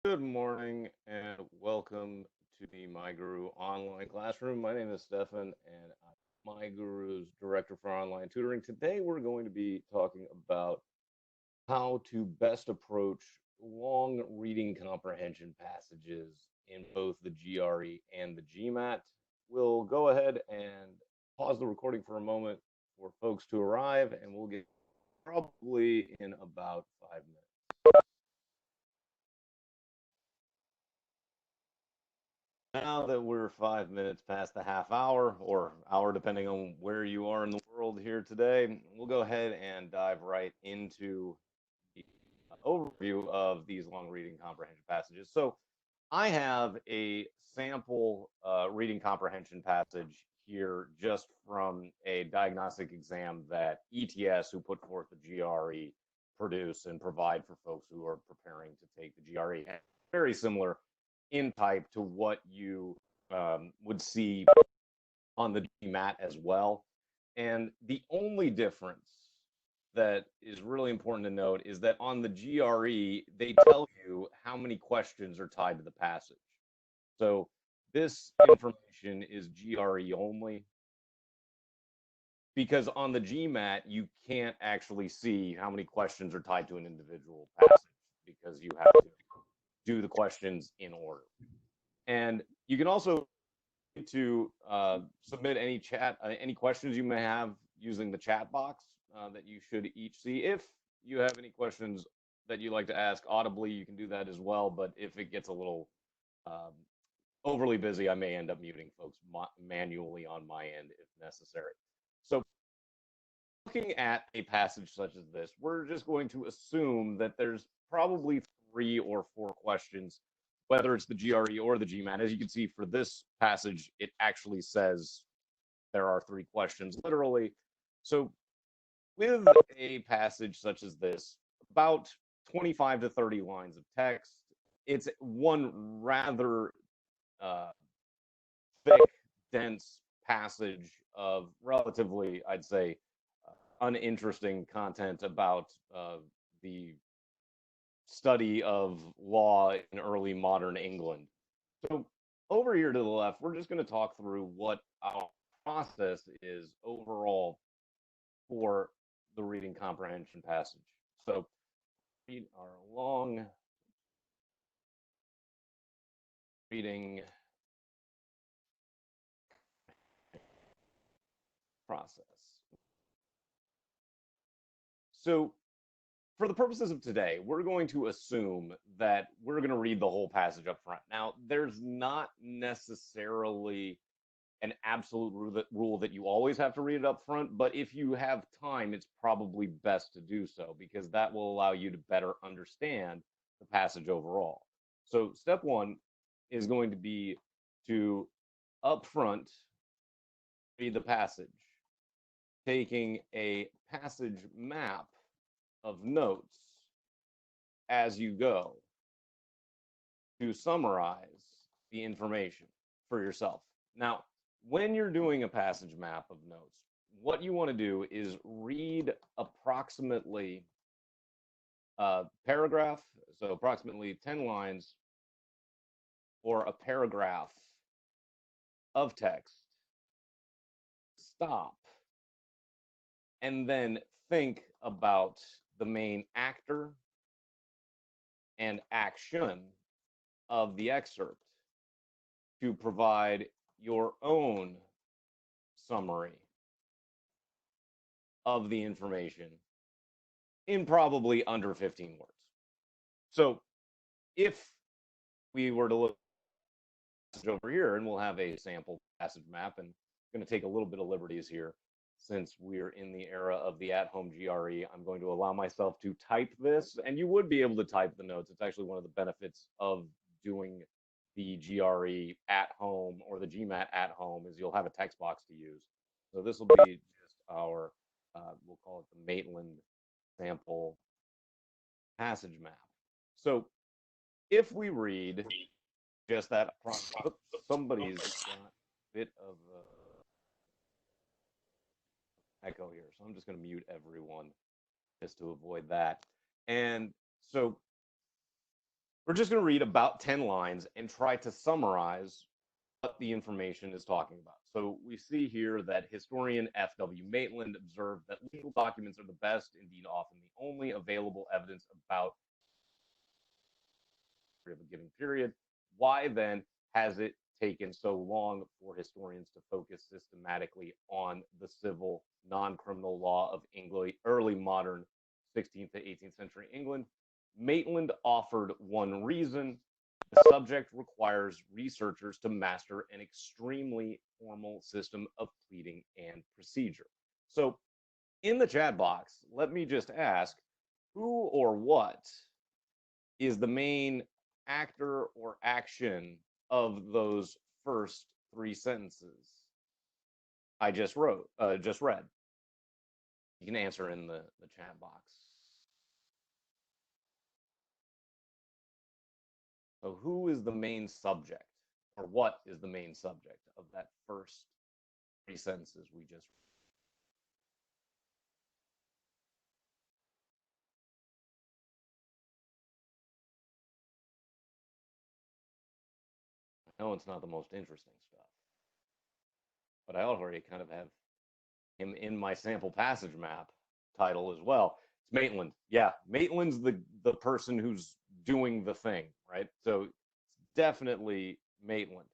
Good morning and welcome to the MyGuru online classroom. My name is Stefan and I'm MyGuru's Director for Online Tutoring. Today we're going to be talking about how to best approach long reading comprehension passages in both the GRE and the GMAT. We'll go ahead and pause the recording for a moment for folks to arrive, and we'll get probably in about 5 minutes. Now that we're 5 minutes past the half hour or hour, depending on where you are in the world here today, we'll go ahead and dive right into the overview of these long reading comprehension passages. So I have a sample reading comprehension passage here just from a diagnostic exam that ETS, who put forth the GRE, produce and provide for folks who are preparing to take the GRE. And very similar in type to what you would see on the GMAT as well. And the only difference that is really important to note is that on the GRE, they tell you how many questions are tied to the passage. So this information is GRE only, because on the GMAT, you can't actually see how many questions are tied to an individual passage because you have to do the questions in order. And you can also submit any questions you may have using the chat box that you should each see. If you have any questions that you'd like to ask audibly, you can do that as well. But if it gets a little overly busy, I may end up muting folks manually on my end if necessary. So looking at a passage such as this, we're just going to assume that there's probably 3 or 4 questions, whether it's the GRE or the GMAT. As you can see for this passage, it actually says there are 3 questions, literally. So with a passage such as this, about 25 to 30 lines of text, it's one rather thick, dense passage of relatively, I'd say, uninteresting content about the study of law in early modern England. So over here to the left, we're just going to talk through what our process is overall for the reading comprehension passage. So read our long reading process. So for the purposes of today, we're going to assume that we're going to read the whole passage up front. Now, there's not necessarily an absolute rule that you always have to read it up front, but if you have time, it's probably best to do so because that will allow you to better understand the passage overall. So step 1 is going to be to up front read the passage, taking a passage map of notes as you go to summarize the information for yourself. Now, when you're doing a passage map of notes, what you want to do is read approximately a paragraph, so approximately 10 lines or a paragraph of text, stop, and then think about the main actor and action of the excerpt to provide your own summary of the information in probably under 15 words. So if we were to look over here, and we'll have a sample passage map, and I'm going to take a little bit of liberties here. Since we're in the era of the at-home GRE, I'm going to allow myself to type this, and you would be able to type the notes. It's actually one of the benefits of doing the GRE at home or the GMAT at home is you'll have a text box to use. So this will be just our, we'll call it the Maitland sample passage map. So if we read just that, somebody's got a bit of echo here, so I'm just going to mute everyone just to avoid that. And so We're just going to read about 10 lines and try to summarize what the information is talking about. So we see here that historian F.W. Maitland observed that legal documents are the best, indeed often the only available evidence about a given period. Why then has it taken so long for historians to focus systematically on the civil non-criminal law of England, early modern 16th to 18th century England? Maitland offered one reason: the subject requires researchers to master an extremely formal system of pleading and procedure. So in the chat box, let me just ask, who or what is the main actor or action of those first three sentences I just read? You can answer in the chat box. So who is the main subject, or what is the main subject of that first three sentences we just read? I know it's not the most interesting stuff, but I already kind of have him in my sample passage map title as well. It's Maitland. Yeah, Maitland's the person who's doing the thing, right? So it's definitely Maitland.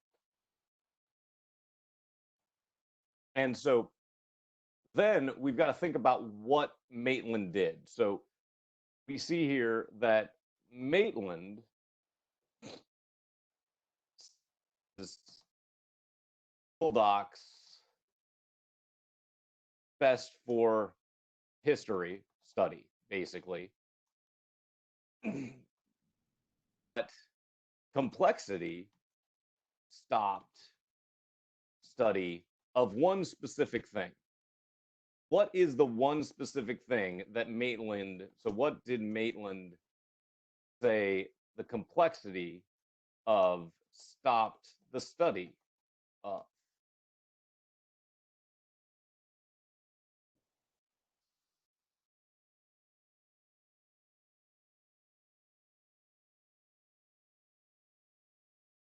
And so then we've got to think about what Maitland did. So we see here that Maitland is docs best for history study, basically. But complexity stopped study of one specific thing. What is the one specific thing that Maitland, so what did Maitland say the complexity of stopped the study of?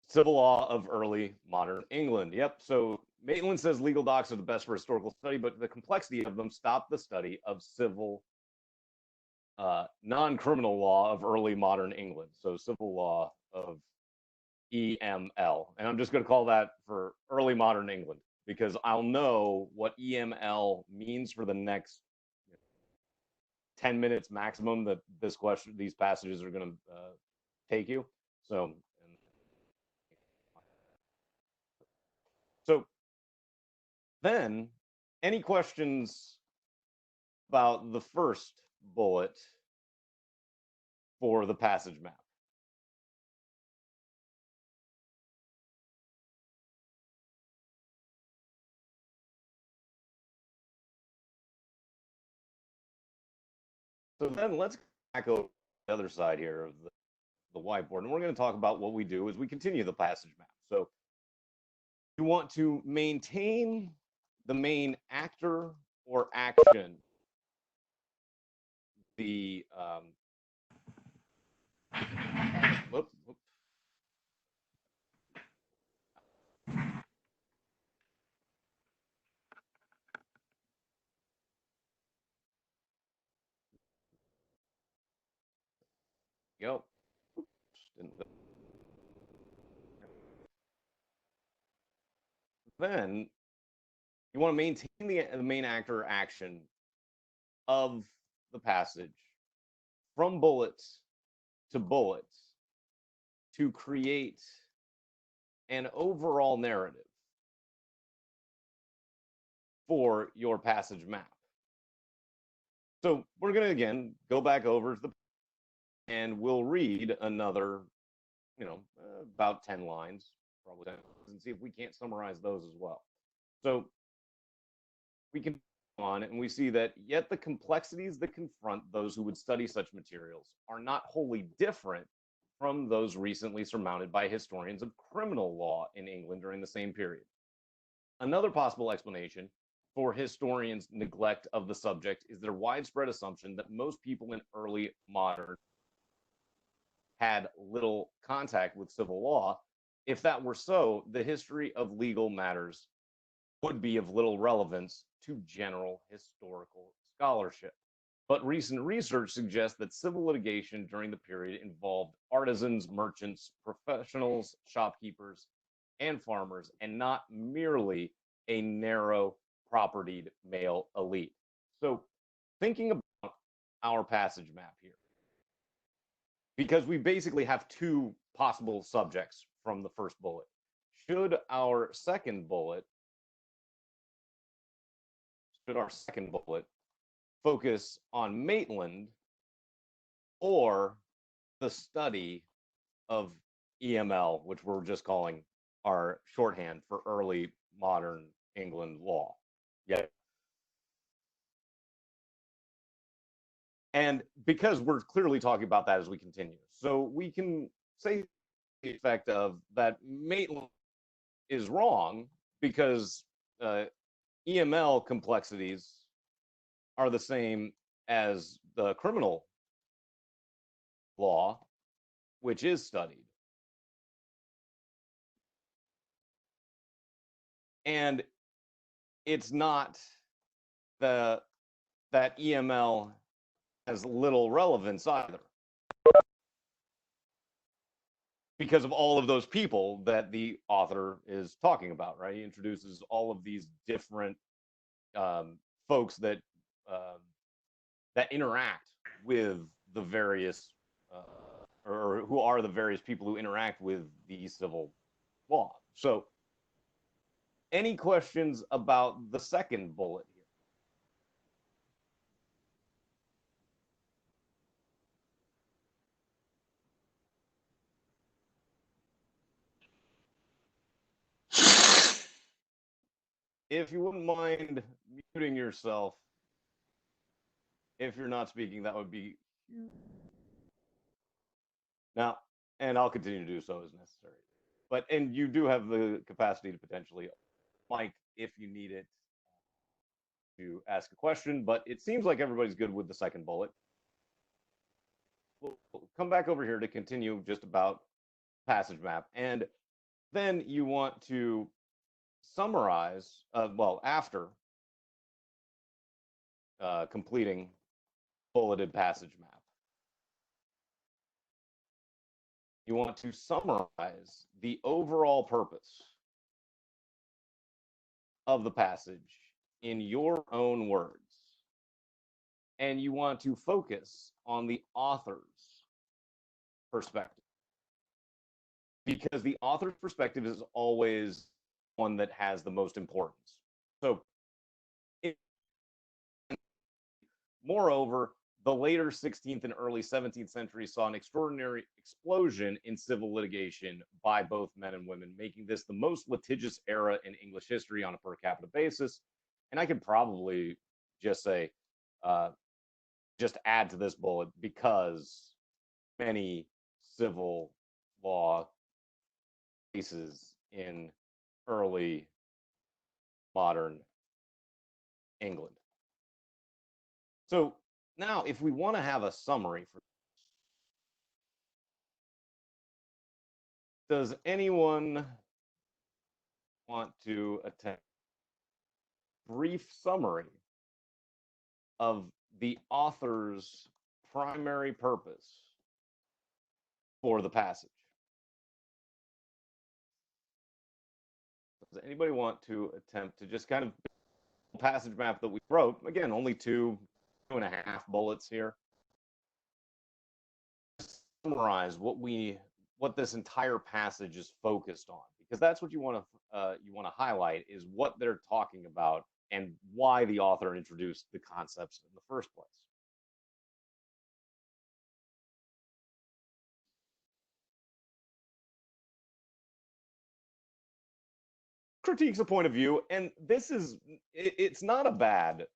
Civil law of early modern England. Yep. So Maitland says legal docs are the best for historical study, but the complexity of them stopped the study of civil non-criminal law of early modern England. So civil law of EML. And I'm just going to call that for early modern England because I'll know what EML means for the next 10 minutes maximum that these passages are going to take you. So then, any questions about the first bullet for the passage map? So then let's back over the other side here of the whiteboard, and we're going to talk about what we do as we continue the passage map. So you want to maintain the main actor or action, the go. Then you want to maintain the main actor action of the passage from bullets to bullets to create an overall narrative for your passage map. So we're going to, again, go back over the and we'll read another, about 10 lines, probably, and see if we can't summarize those as well. So we can on and we see that yet the complexities that confront those who would study such materials are not wholly different from those recently surmounted by historians of criminal law in England during the same period. Another possible explanation for historians' neglect of the subject is their widespread assumption that most people in early modern had little contact with civil law. If that were so, the history of legal matters would be of little relevance to general historical scholarship. But recent research suggests that civil litigation during the period involved artisans, merchants, professionals, shopkeepers, and farmers, and not merely a narrow propertied male elite. So, thinking about our passage map here, because we basically have two possible subjects from the first bullet. Should our second bullet focus on Maitland or the study of EML, which we're just calling our shorthand for early modern England law? Yeah. And because we're clearly talking about that as we continue, so we can say the effect of that Maitland is wrong because EML complexities are the same as the criminal law, which is studied. And it's not that EML has little relevance either, because of all of those people that the author is talking about, right? He introduces all of these different folks that that interact with the various, or who are the various people who interact with the civil law. So, any questions about the second bullet here? If you wouldn't mind muting yourself if you're not speaking, that would be now, and I'll continue to do so as necessary. But and you do have the capacity to potentially mic if you need it to ask a question, but it seems like everybody's good with the second bullet. We'll come back over here to continue just about passage map, and then you want to summarize, well, after completing bulleted passage map, you want to summarize the overall purpose of the passage in your own words. And you want to focus on the author's perspective, because the author's perspective is always one that has the most importance. So, moreover, the later 16th and early 17th century saw an extraordinary explosion in civil litigation by both men and women, making this the most litigious era in English history on a per capita basis. And I could probably just say, just add to this bullet, because many civil law cases in early modern England. So now, if we want to have a summary for this, does anyone want to attempt a brief summary of the author's primary purpose for the passage? Does anybody want to attempt to just kind of passage map that we wrote? Again, only two and a half bullets here. Summarize what this entire passage is focused on, because that's what you want to highlight, is what they're talking about and why the author introduced the concepts in the first place. Critiques a point of view, and this is, it's not a bad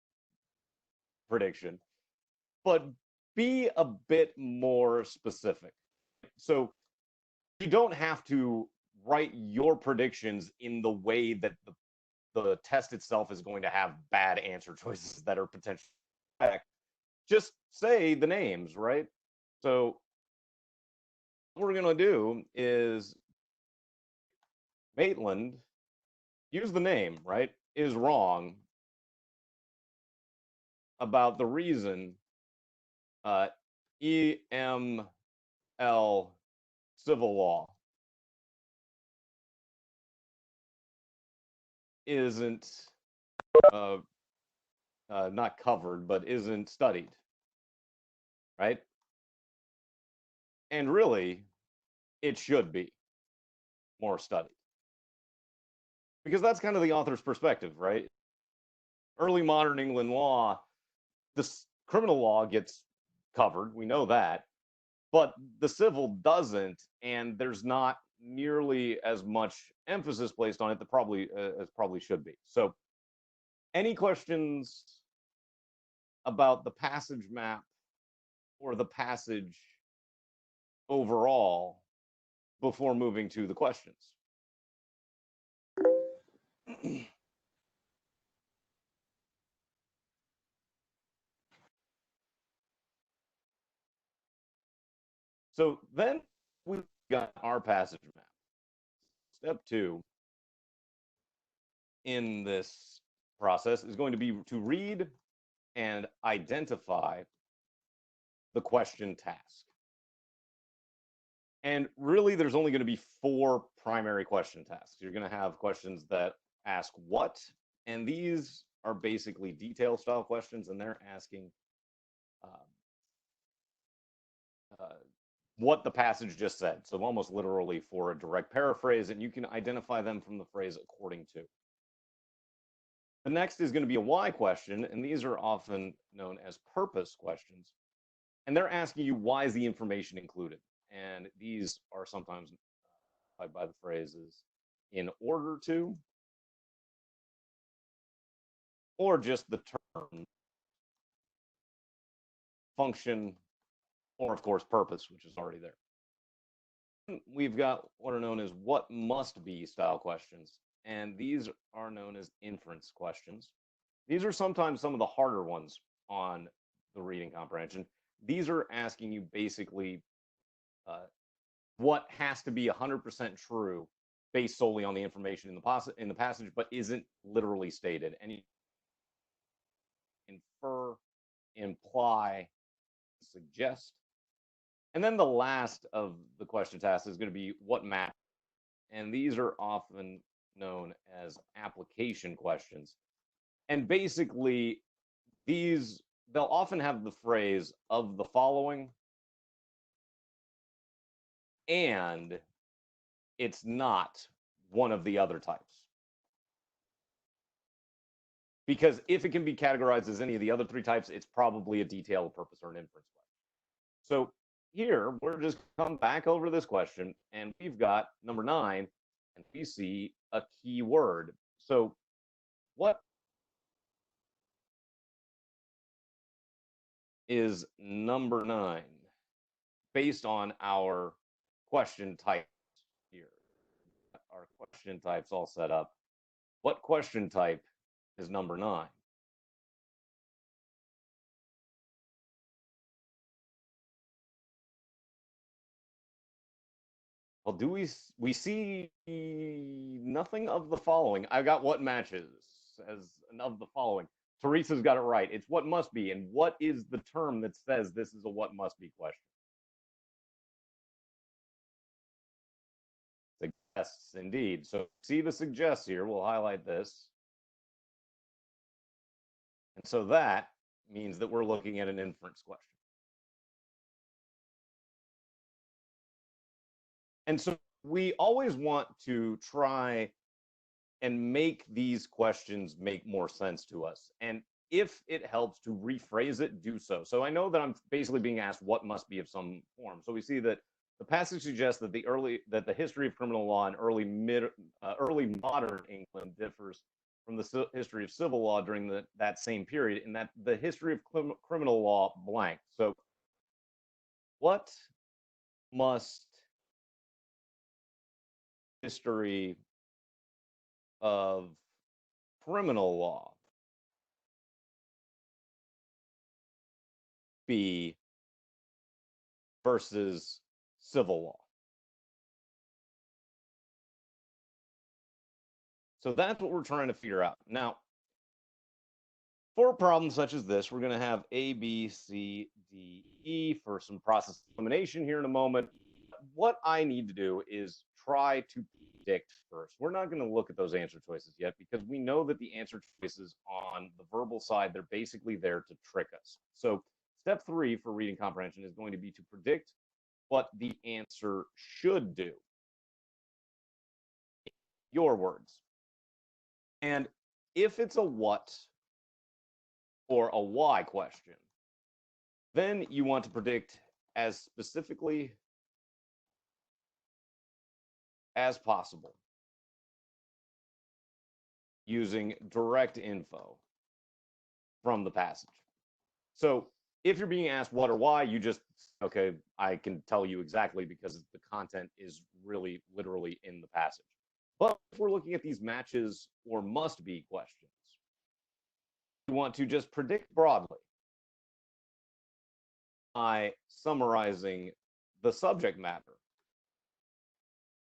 prediction, but be a bit more specific. So you don't have to write your predictions in the way that the test itself is going to have bad answer choices that are potentially correct. Just say the names, right? So what we're going to do is Maitland, use the name, right, is wrong about the reason EML civil law isn't not covered, but isn't studied, right? And really, it should be more studied. Because that's kind of the author's perspective, right? Early modern England law, this criminal law gets covered, we know that, but the civil doesn't, and there's not nearly as much emphasis placed on it that probably should be. So, any questions about the passage map or the passage overall before moving to the questions? So then we've got our passage map. Step 2 in this process is going to be to read and identify the question task. And really, there's only going to be 4 primary question tasks. You're going to have questions that ask what, and these are basically detail style questions, and they're asking what the passage just said. So almost literally for a direct paraphrase, and you can identify them from the phrase according to. The next is going to be a why question, and these are often known as purpose questions. And they're asking you, why is the information included? And these are sometimes by the phrases in order to, or just the term function, or of course purpose, which is already there. We've got what are known as what must be style questions, and these are known as inference questions. These are sometimes some of the harder ones on the reading comprehension. These are asking you basically what has to be 100% true based solely on the information in the passage, but isn't literally stated. And you infer, imply, suggest. And then the last of the question tasks is going to be what matters. And these are often known as application questions. And basically, they'll often have the phrase of the following, and it's not one of the other types. Because if it can be categorized as any of the other 3 types, it's probably a detail, a purpose, or an inference question. So here, we're just come back over this question, and we've got number 9, and we see a key word. So what is number 9 based on our question types here? Our question types all set up. What question type is number 9? Well, do we see nothing of the following? I got what matches as of the following. Teresa's got it right. It's what must be. And what is the term that says this is a what must be question? Suggests, indeed. So see the suggests here. We'll highlight this. And so that means that we're looking at an inference question. And so we always want to try and make these questions make more sense to us. And if it helps to rephrase it, do so. So I know that I'm basically being asked what must be of some form. So we see that the passage suggests that the history of criminal law in early modern England differs from the history of civil law during that same period, in that the history of criminal law blank. So what must history of criminal law be versus civil law? So that's what we're trying to figure out. Now, for a problem such as this, we're going to have A, B, C, D, E for some process elimination here in a moment. What I need to do is try to predict first. We're not going to look at those answer choices yet because we know that the answer choices on the verbal side, they're basically there to trick us. So step 3 for reading comprehension is going to be to predict what the answer should do. Your words. And if it's a what or a why question, then you want to predict as specifically as possible using direct info from the passage. So if you're being asked what or why, you just, okay, I can tell you exactly because the content is really literally in the passage. But if we're looking at these matches or must be questions, you want to just predict broadly by summarizing the subject matter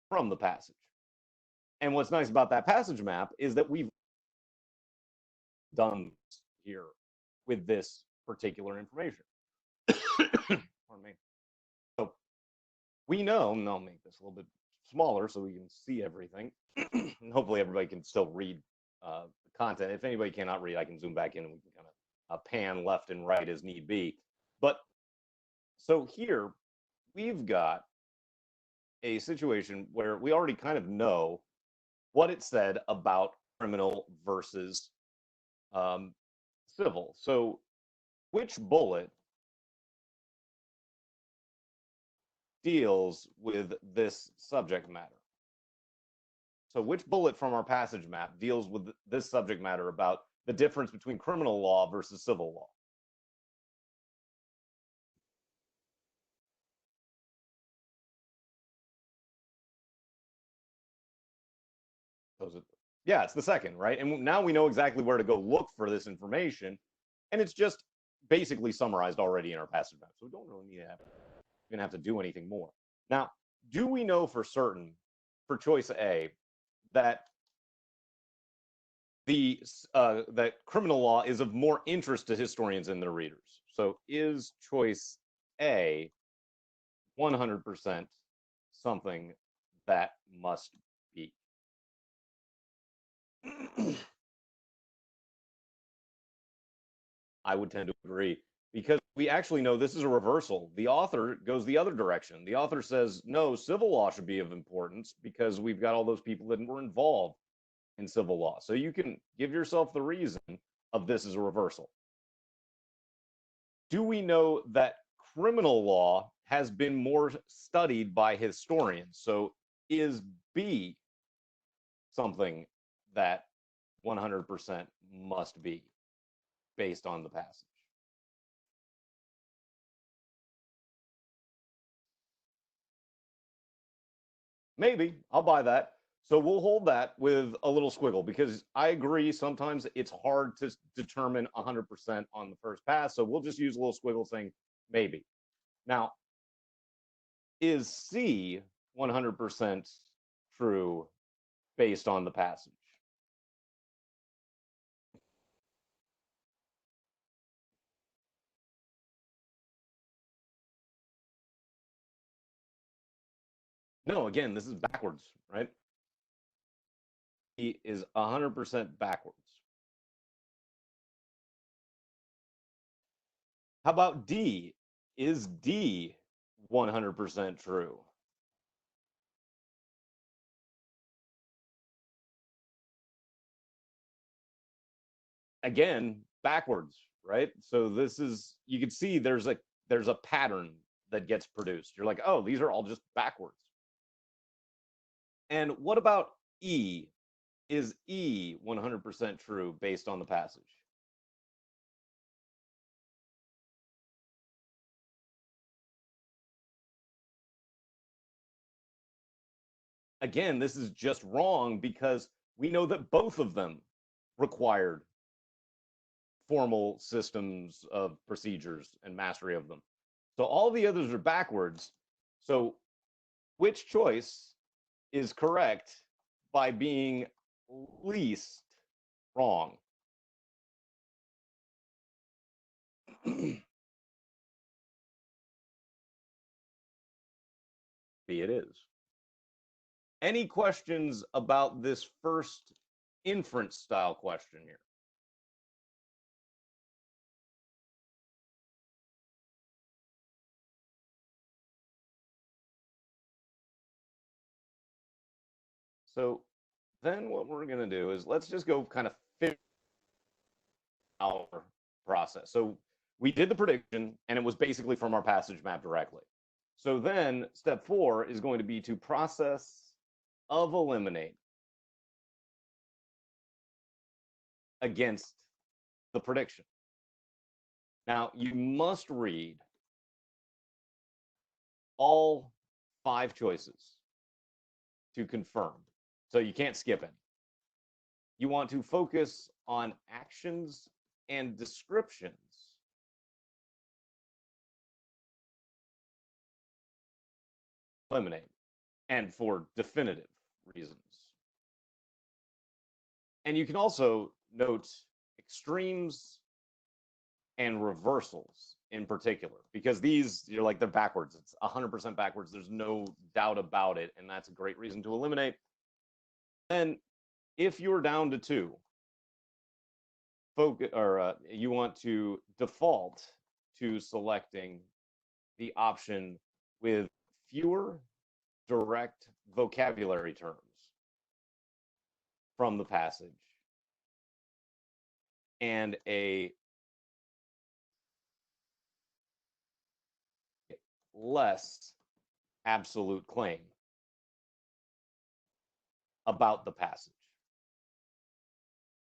from the passage. And what's nice about that passage map is that we've done here with this particular information. Pardon me. So we know, and I'll make this a little bit smaller so we can see everything. And hopefully everybody can still read the content. If anybody cannot read, I can zoom back in and we can kind of pan left and right as need be. But so here we've got a situation where we already kind of know what it said about criminal versus civil. So which bullet deals with this subject matter? So which bullet from our passage map deals with this subject matter about the difference between criminal law versus civil law? Yeah, it's the second, right? And now we know exactly where to go look for this information, and it's just basically summarized already in our passage map. So we don't really need to have to do anything more. Now, do we know for certain for choice A that that criminal law is of more interest to historians and their readers? So is choice A 100% something that must be? I would tend to agree because we actually know this is a reversal. The author goes the other direction. The author says, no, civil law should be of importance because we've got all those people that were involved in civil law. So you can give yourself the reason of this as a reversal. Do we know that criminal law has been more studied by historians? So is B something that 100% must be based on the passage? Maybe. I'll buy that. So we'll hold that with a little squiggle because I agree sometimes it's hard to determine 100% on the first pass. So we'll just use a little squiggle saying maybe. Now, is C 100% true based on the passage? No, again, this is backwards, right? C is 100% backwards. How about D? Is D 100% true? Again, backwards, right? So this is, you can see there's a pattern that gets produced. You're like, oh, these are all just backwards. And what about E? Is E 100% true based on the passage? Again, this is just wrong because we know that both of them required formal systems of procedures and mastery of them. So all the others are backwards. So which choice is correct by being least wrong. B it is. Any questions about this first inference style question here? So then what we're going to do is let's just go kind of figure out our process. So we did the prediction, and it was basically from our passage map directly. So then step 4 is going to be to process of eliminate against the prediction. Now, you must read all 5 choices to confirm. So you can't skip any. You want to focus on actions and descriptions eliminate, and for definitive reasons. And you can also note extremes and reversals in particular, because these, you're like, they're backwards. It's 100% backwards. There's no doubt about it. And that's a great reason to eliminate. And if you're down to 2, focus, or you want to default to selecting the option with fewer direct vocabulary terms from the passage and a less absolute claim about the passage.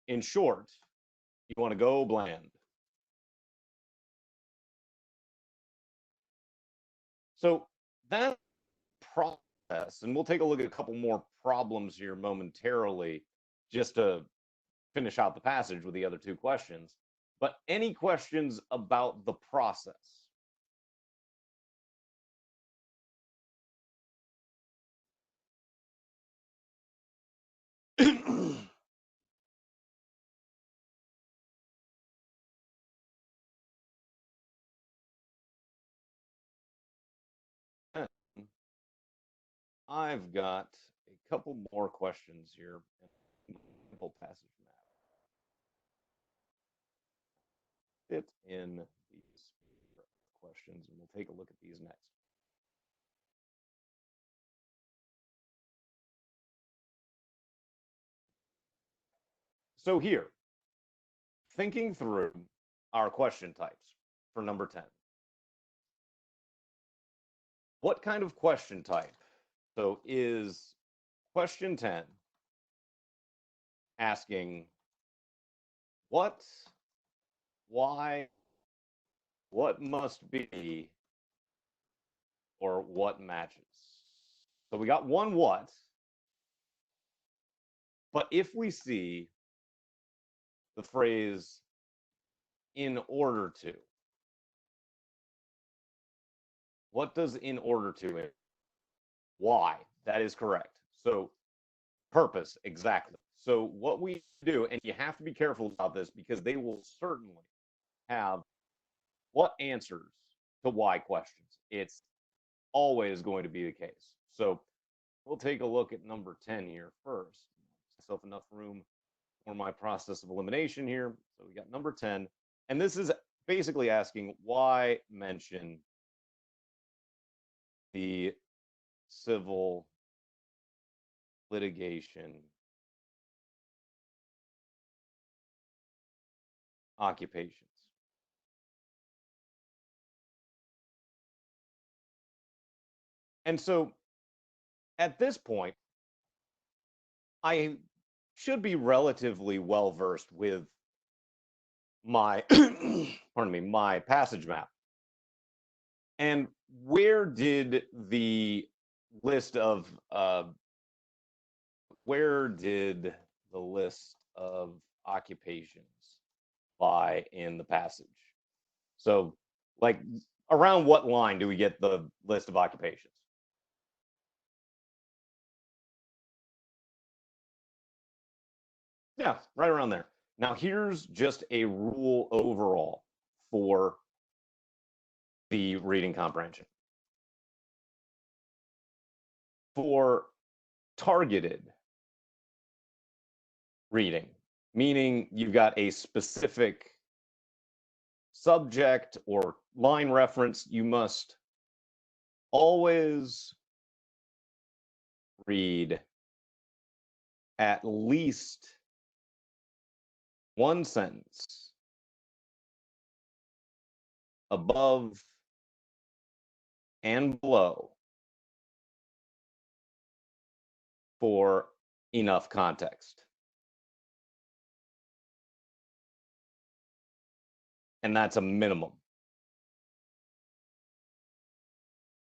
In short, you want to go bland. So that process, and we'll take a look at a couple more problems here momentarily just to finish out the passage with the other 2 questions. But any questions about the process? I've got a couple more questions here. Simple passage map. Fit in these questions, and we'll take a look at these next. So here, thinking through our question types for number 10. What kind of question type? So is question 10 asking what, why, what must be, or what matches? So we got one what, but if we see the phrase in order to, what does in order to mean? Why? That is correct. So purpose, exactly. So what we do, and you have to be careful about this because they will certainly have what answers to why questions. It's always going to be the case. So we'll take a look at number 10 here first. Myself enough room for my process of elimination here. So we got number 10, and this is basically asking why mention the civil litigation occupations. And so at this point, I should be relatively well versed with my pardon me, my passage map. And where did the list of occupations lie in the passage? So like around what line do we get the list of occupations? Yeah, right around there. Now, here's just a rule overall for the reading comprehension. For targeted reading, meaning you've got a specific subject or line reference, you must always read at least one sentence above and below for enough context. And that's a minimum.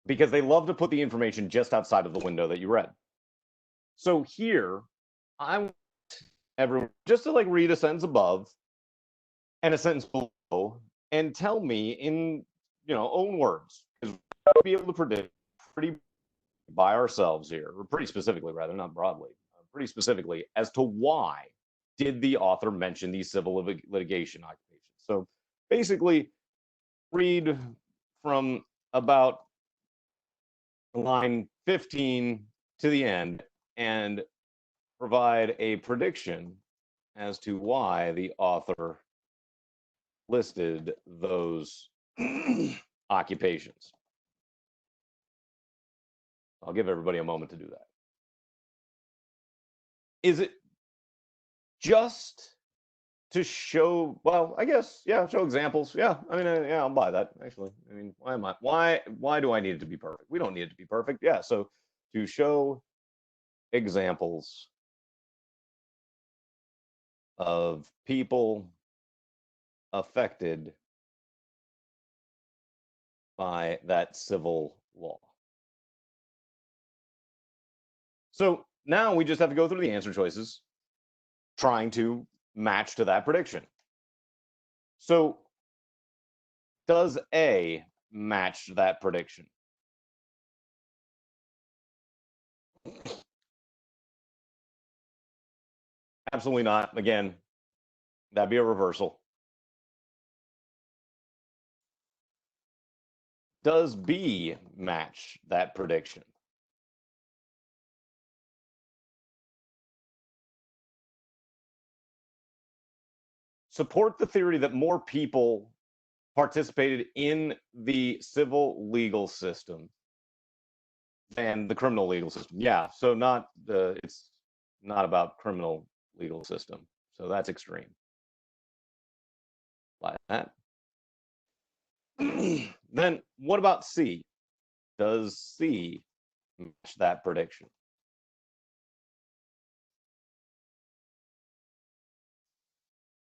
Because they love to put the information just outside of the window that you read. So here, I want everyone just to like read a sentence above and a sentence below and tell me in, own words, because we'll be able to predict pretty by ourselves here, or pretty specifically rather, not broadly, pretty specifically as to why did the author mention these civil litigation occupations. So basically, read from about line 15 to the end and provide a prediction as to why the author listed those occupations. I'll give everybody a moment to do that. Is it just to show, well, I guess, yeah, show examples. Yeah, I mean, yeah, I'll buy that, actually. I mean, why do I need it to be perfect? We don't need it to be perfect. Yeah, so to show examples of people affected by that civil law. So now we just have to go through the answer choices, trying to match to that prediction. So does A match that prediction? Absolutely not. Again, that'd be a reversal. Does B match that prediction? Support the theory that more people participated in the civil legal system than the criminal legal system. Yeah, so it's not about criminal legal system. So that's extreme. Like that. Then what about C? Does C match that prediction?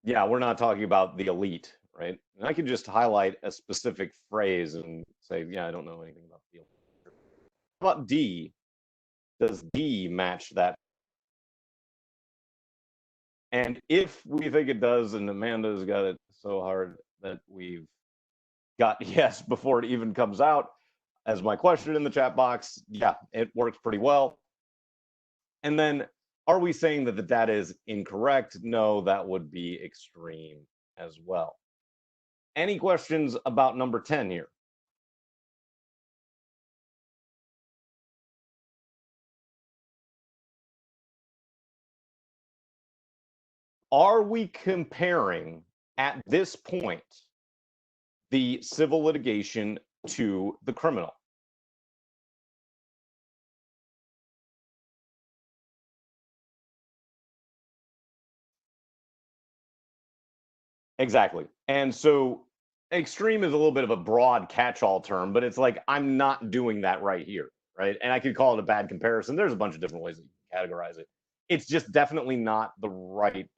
Yeah, we're not talking about the elite, right? And I could just highlight a specific phrase and say, yeah, I don't know anything about the elite. How about D? Does D match that? And if we think it does, and Amanda's got it so hard that we've got yes before it even comes out, as my question in the chat box, yeah, it works pretty well. And then are we saying that the data is incorrect? No, that would be extreme as well. Any questions about number 10 here? Are we comparing at this point the civil litigation to the criminal? Exactly. And so extreme is a little bit of a broad catch-all term, but it's like I'm not doing that right here, right? And I could call it a bad comparison. There's a bunch of different ways that you can categorize it. It's just definitely not the right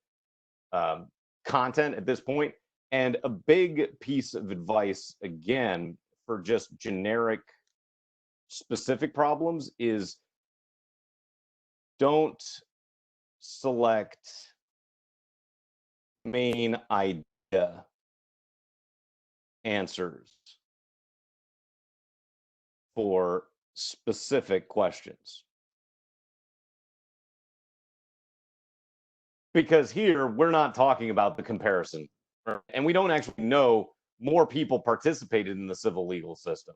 content at this point. And a big piece of advice, again, for just generic specific problems is don't select main idea answers for specific questions. Because here we're not talking about the comparison, and we don't actually know more people participated in the civil legal system.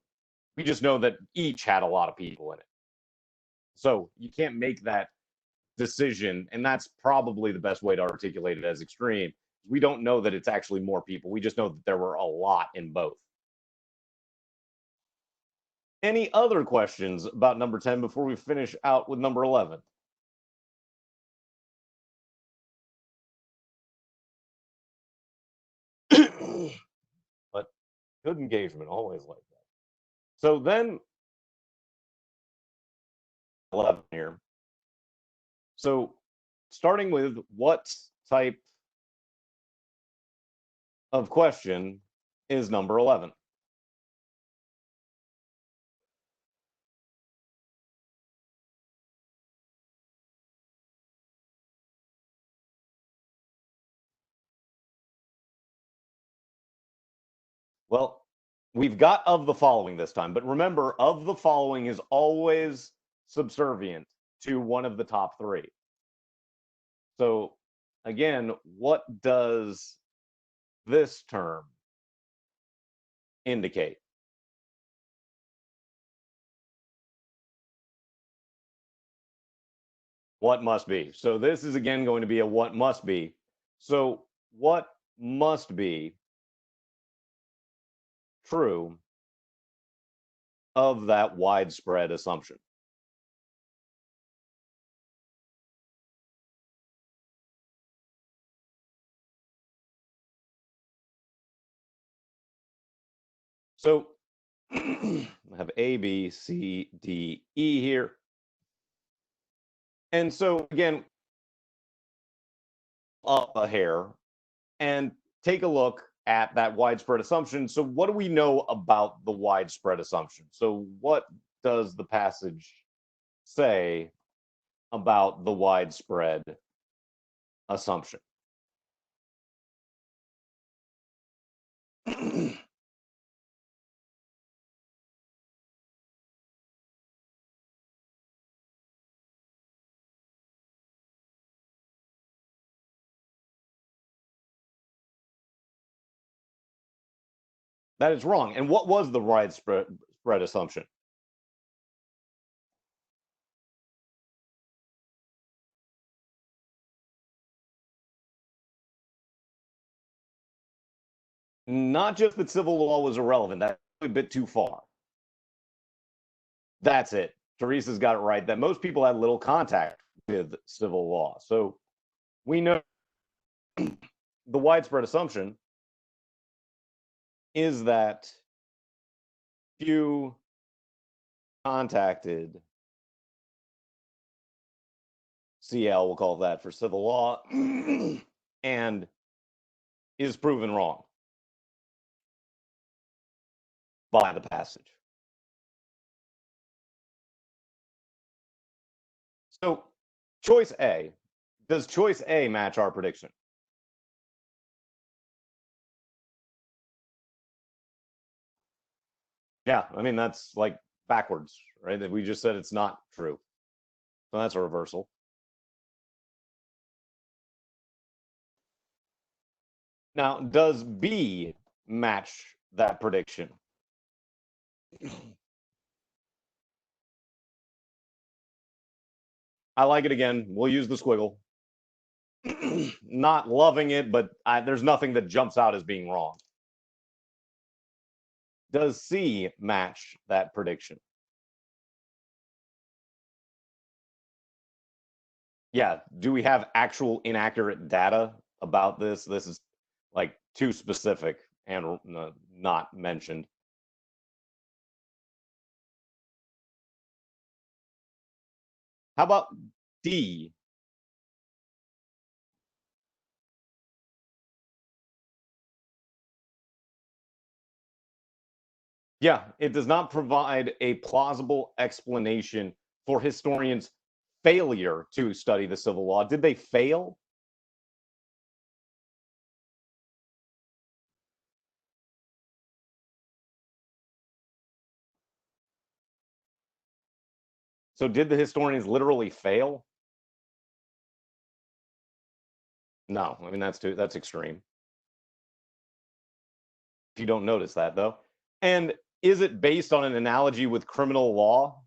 We just know that each had a lot of people in it. So you can't make that decision, and that's probably the best way to articulate it as extreme. We don't know that it's actually more people. We just know that there were a lot in both. Any other questions about number 10 before we finish out with number 11? But good engagement, always like that. So then 11 here. So starting with what type of question is number 11? Well, we've got of the following this time, but remember, of the following is always subservient to one of the top three. So again, what does this term indicate? What must be. So this is again going to be a what must be. So what must be true of that widespread assumption? So I have A, B, C, D, E here. And so again, up a hair and take a look at that widespread assumption. So what do we know about the widespread assumption? So what does the passage say about the widespread assumption? That is wrong. And what was the widespread assumption? Not just that civil law was irrelevant. That's a bit too far. That's it. Teresa's got it right that most people had little contact with civil law. So we know the widespread assumption is that few contacted CL, we'll call that for civil law, and is proven wrong by the passage. So, choice A, does choice A match our prediction? Yeah, I mean, that's like backwards, right? That we just said it's not true. So that's a reversal. Now, does B match that prediction? I like it again. We'll use the squiggle. Not loving it, but there's nothing that jumps out as being wrong. Does C match that prediction? Yeah. Do we have actual inaccurate data about this? This is like too specific and not mentioned. How about D? Yeah, it does not provide a plausible explanation for historians' failure to study the civil law. Did they fail? So did the historians literally fail? No, I mean, that's extreme. If you don't notice that, though. And is it based on an analogy with criminal law?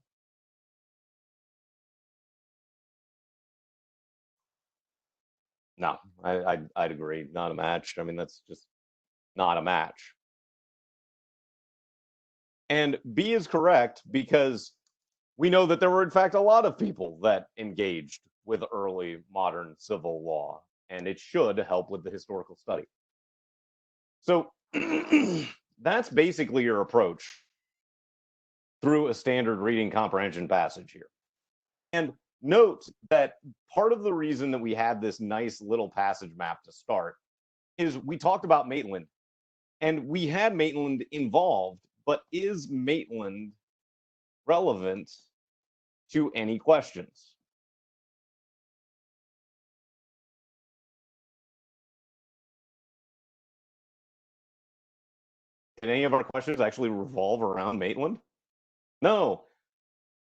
No, I'd agree. Not a match. I mean, that's just not a match. And B is correct because we know that there were, in fact, a lot of people that engaged with early modern civil law, and it should help with the historical study. So that's basically your approach through a standard reading comprehension passage here. And note that part of the reason that we had this nice little passage map to start is we talked about Maitland, and we had Maitland involved, but is Maitland relevant to any questions? Did any of our questions actually revolve around Maitland? No.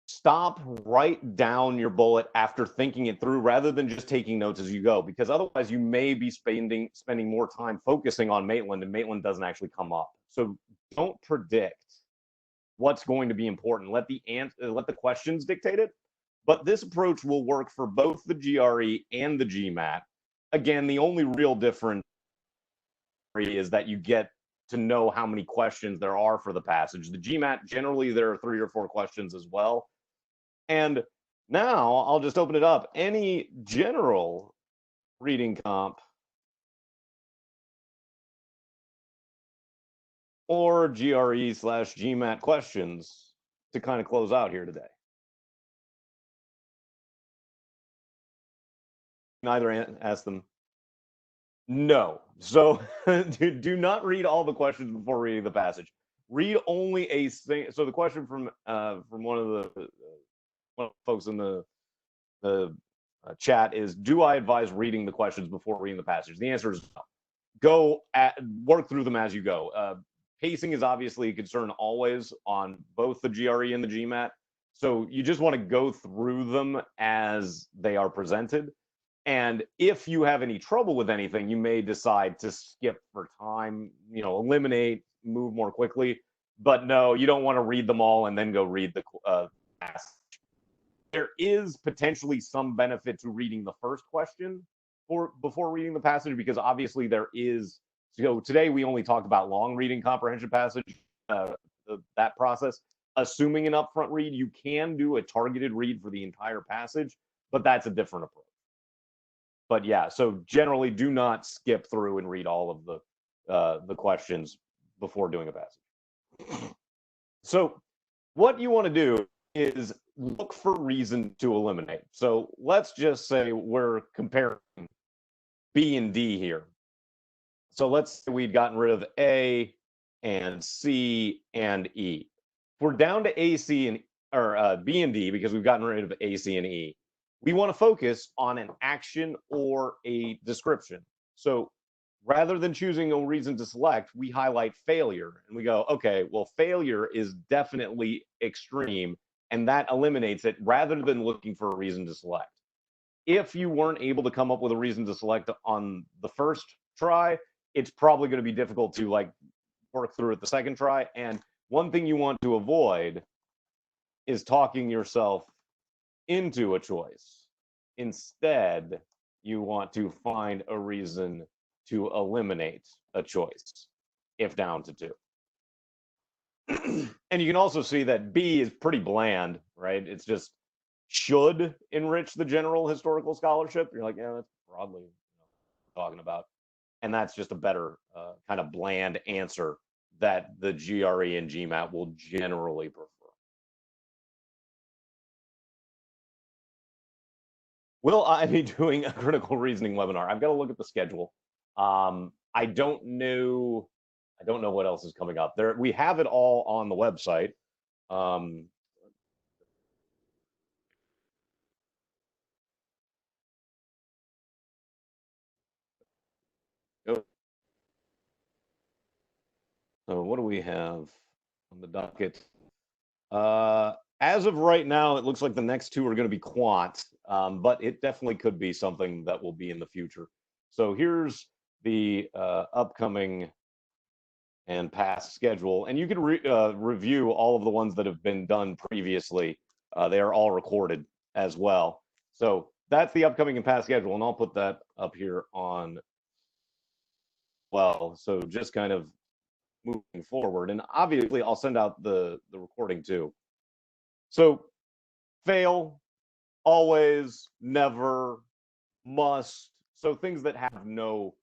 Stop, write down your bullet after thinking it through rather than just taking notes as you go, because otherwise you may be spending more time focusing on Maitland and Maitland doesn't actually come up. So don't predict what's going to be important. Let the questions dictate it. But this approach will work for both the GRE and the GMAT. Again, the only real difference is that you get to know how many questions there are for the passage. The GMAT, generally, there are 3 or 4 questions as well. And now I'll just open it up. Any general reading comp or GRE/GMAT questions to kind of close out here today? Neither ask them. No. So do not read all the questions before reading the passage. Read only a thing. So the question from one of the folks in the chat is, do I advise reading the questions before reading the passage? The answer is no. Go work through them as you go. Pacing is obviously a concern always on both the GRE and the GMAT. So you just want to go through them as they are presented. And if you have any trouble with anything, you may decide to skip for time, eliminate, move more quickly. But no, you don't want to read them all and then go read the passage. There is potentially some benefit to reading the first question before reading the passage, because obviously there is. So today we only talked about long reading comprehension passage, that process. Assuming an upfront read, you can do a targeted read for the entire passage, but that's a different approach. But yeah, so generally do not skip through and read all of the questions before doing a passage. So what you want to do is look for reason to eliminate. So let's just say we're comparing B and D here. So let's say we'd gotten rid of A and C and E. If we're down to A, C, or B and D because we've gotten rid of A, C, and E, we want to focus on an action or a description. So rather than choosing a reason to select, we highlight failure and we go, okay, well, failure is definitely extreme, and that eliminates it rather than looking for a reason to select. If you weren't able to come up with a reason to select on the first try, it's probably going to be difficult to work through it the second try. And one thing you want to avoid is talking yourself into a choice. Instead, you want to find a reason to eliminate a choice, if down to 2. And you can also see that B is pretty bland, right? It's just should enrich the general historical scholarship. You're like, yeah, that's broadly talking about. And that's just a better kind of bland answer that the GRE and GMAT will generally prefer. Will I be doing a critical reasoning webinar? I've got to look at the schedule. I don't know what else is coming up. We have it all on the website. So what do we have on the docket? As of right now, it looks like the next 2 are going to be quant, but it definitely could be something that will be in the future. So here's the upcoming and past schedule, and you can review all of the ones that have been done previously. They are all recorded as well. So that's the upcoming and past schedule, and I'll put that up here on, well, so just kind of moving forward. And obviously, I'll send out the recording too. So fail, always, never, must. So things that have no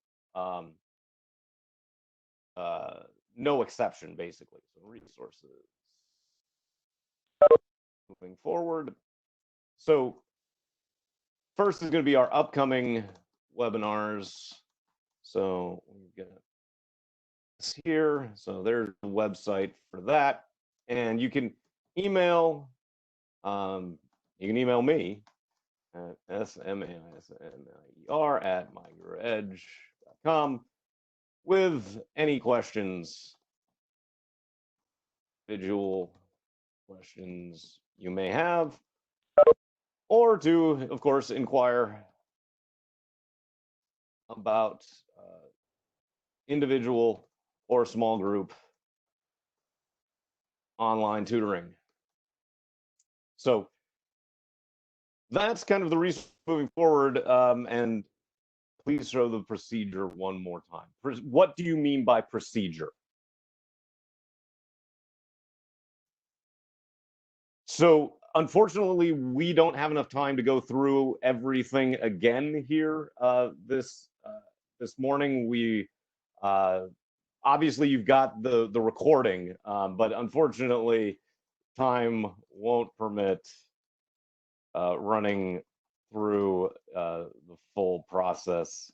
no exception, basically. So resources. Moving forward. So first is going to be our upcoming webinars. So we've got this here. So there's the website for that. And you can email, me at smaismer@myguruedge.com with any questions, individual questions you may have, or to, of course, inquire about individual or small group online tutoring. So that's kind of the reason moving forward. And please show the procedure one more time. What do you mean by procedure? So unfortunately, we don't have enough time to go through everything again here this morning. We obviously you've got the recording, but unfortunately, time won't permit running through the full process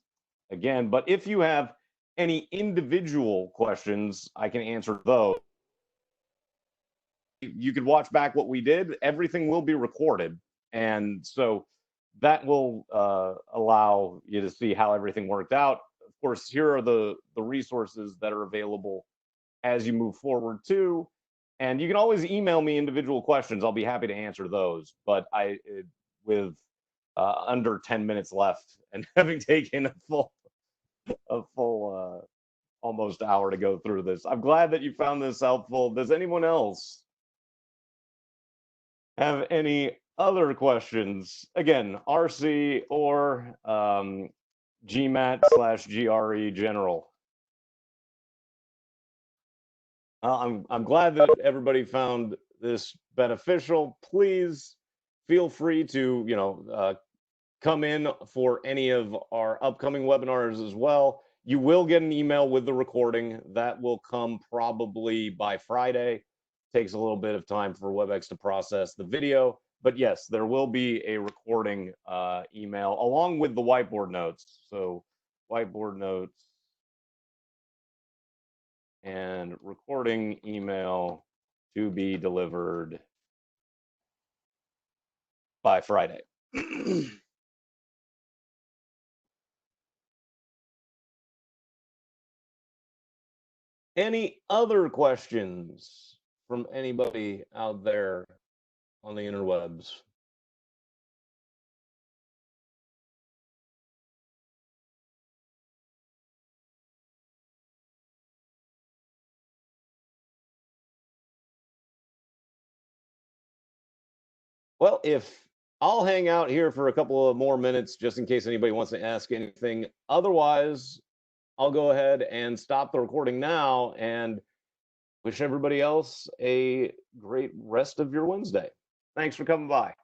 again. But if you have any individual questions, I can answer those. You could watch back what we did. Everything will be recorded, and so that will allow you to see how everything worked out. Of course, here are the resources that are available as you move forward too. And you can always email me individual questions. I'll be happy to answer those. But with under 10 minutes left and having taken a full almost hour to go through this, I'm glad that you found this helpful. Does anyone else have any other questions? Again, RC or GMAT/GRE general. I'm glad that everybody found this beneficial. Please feel free to come in for any of our upcoming webinars as well. You will get an email with the recording. That will come probably by Friday. Takes a little bit of time for WebEx to process the video, but yes, there will be a recording email along with the whiteboard notes. So whiteboard notes and recording email to be delivered by Friday. Any other questions from anybody out there on the interwebs? Well, if I'll hang out here for a couple of more minutes just in case anybody wants to ask anything. Otherwise, I'll go ahead and stop the recording now and wish everybody else a great rest of your Wednesday. Thanks for coming by.